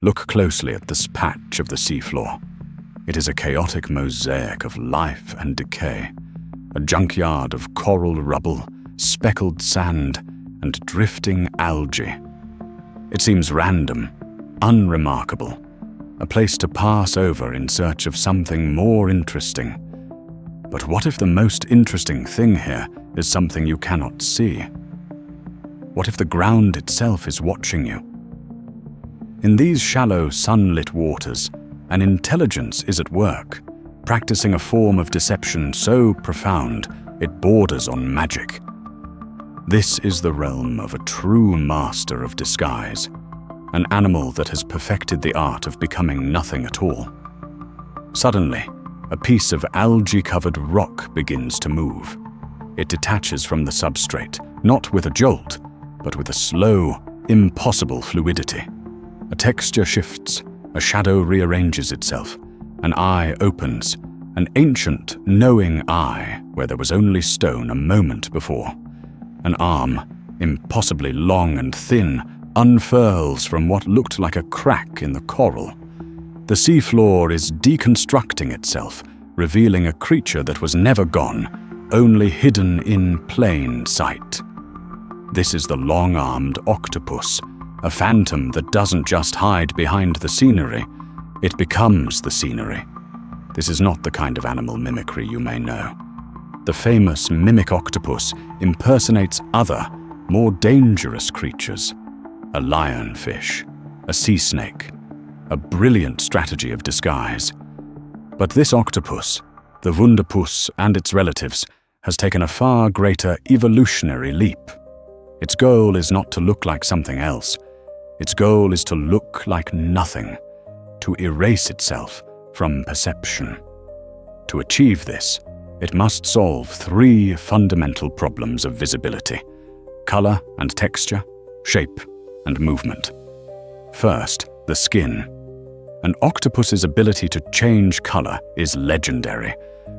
Look closely at this patch of the seafloor. It is a chaotic mosaic of life and decay, a junkyard of coral rubble, speckled sand, and drifting algae. It seems random, unremarkable, a place to pass over in search of something more interesting. But what if the most interesting thing here is something you cannot see? What if the ground itself is watching you? In these shallow, sunlit waters, an intelligence is at work, practicing a form of deception so profound it borders on magic. This is the realm of a true master of disguise, an animal that has perfected the art of becoming nothing at all. Suddenly, a piece of algae-covered rock begins to move. It detaches from the substrate, not with a jolt, but with a slow, impossible fluidity. A texture shifts, a shadow rearranges itself, an eye opens, an ancient, knowing eye where there was only stone a moment before. An arm, impossibly long and thin, unfurls from what looked like a crack in the coral. The seafloor is deconstructing itself, revealing a creature that was never gone, only hidden in plain sight. This is the long-armed octopus, a phantom that doesn't just hide behind the scenery, it becomes the scenery. This is not the kind of animal mimicry you may know. The famous mimic octopus impersonates other, more dangerous creatures. A lionfish, a sea snake, a brilliant strategy of disguise. But this octopus, the Wunderpuss and its relatives, has taken a far greater evolutionary leap. Its goal is not to look like something else. Its goal is to look like nothing, to erase itself from perception. To achieve this, it must solve three fundamental problems of visibility: color and texture, shape and movement. First, the skin. An octopus's ability to change color is legendary,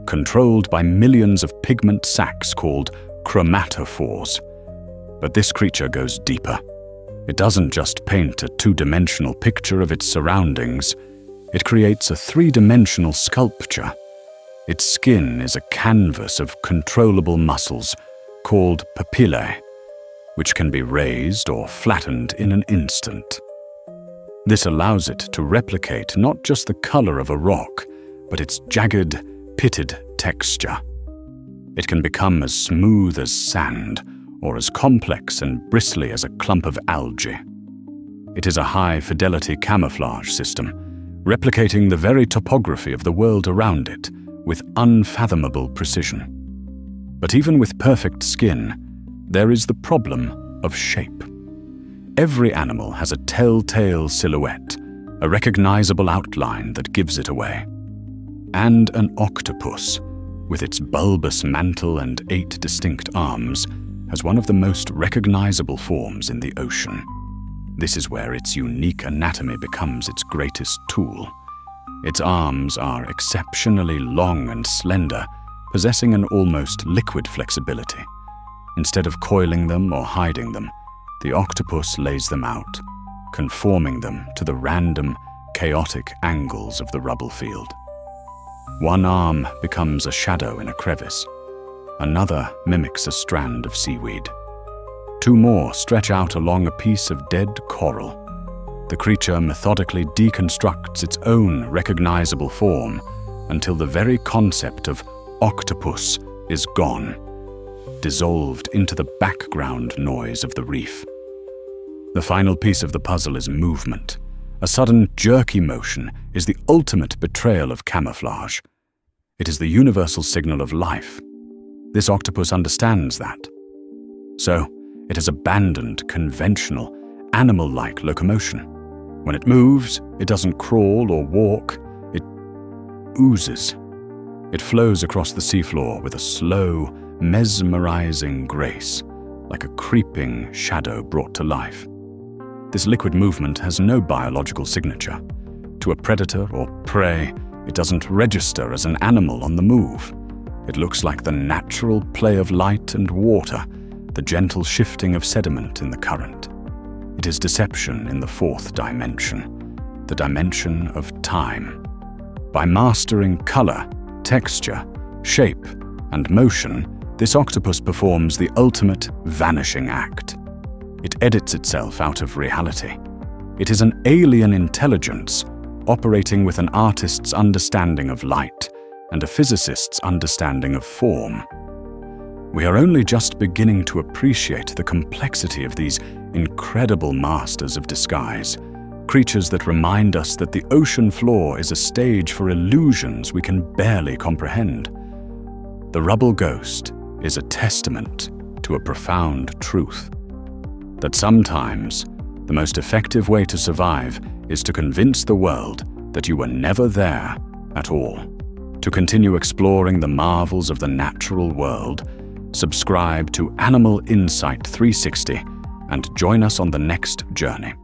controlled by millions of pigment sacs called chromatophores. But this creature goes deeper. It doesn't just paint a two-dimensional picture of its surroundings, it creates a three-dimensional sculpture. Its skin is a canvas of controllable muscles called papillae, which can be raised or flattened in an instant. This allows it to replicate not just the color of a rock, but its jagged, pitted texture. It can become as smooth as sand, or as complex and bristly as a clump of algae. It is a high-fidelity camouflage system, replicating the very topography of the world around it with unfathomable precision. But even with perfect skin, there is the problem of shape. Every animal has a telltale silhouette, a recognizable outline that gives it away. And an octopus, with its bulbous mantle and 8 distinct arms, has one of the most recognizable forms in the ocean. This is where its unique anatomy becomes its greatest tool. Its arms are exceptionally long and slender, possessing an almost liquid flexibility. Instead of coiling them or hiding them, the octopus lays them out, conforming them to the random, chaotic angles of the rubble field. One arm becomes a shadow in a crevice. Another mimics a strand of seaweed. 2 more stretch out along a piece of dead coral. The creature methodically deconstructs its own recognizable form until the very concept of octopus is gone, dissolved into the background noise of the reef. The final piece of the puzzle is movement. A sudden, jerky motion is the ultimate betrayal of camouflage. It is the universal signal of life. This octopus understands that. So, it has abandoned conventional, animal-like locomotion. When it moves, it doesn't crawl or walk, it oozes. It flows across the seafloor with a slow, mesmerizing grace, like a creeping shadow brought to life. This liquid movement has no biological signature. To a predator or prey, it doesn't register as an animal on the move. It looks like the natural play of light and water, the gentle shifting of sediment in the current. It is deception in the 4th dimension. the dimension of time. By mastering color, texture, shape, and motion, this octopus performs the ultimate vanishing act. It edits itself out of reality. It is an alien intelligence operating with an artist's understanding of light and a physicist's understanding of form. We are only just beginning to appreciate the complexity of these incredible masters of disguise, creatures that remind us that the ocean floor is a stage for illusions we can barely comprehend. The rubble ghost is a testament to a profound truth, that sometimes the most effective way to survive is to convince the world that you were never there at all. To continue exploring the marvels of the natural world, subscribe to Animal Insight 360 and join us on the next journey.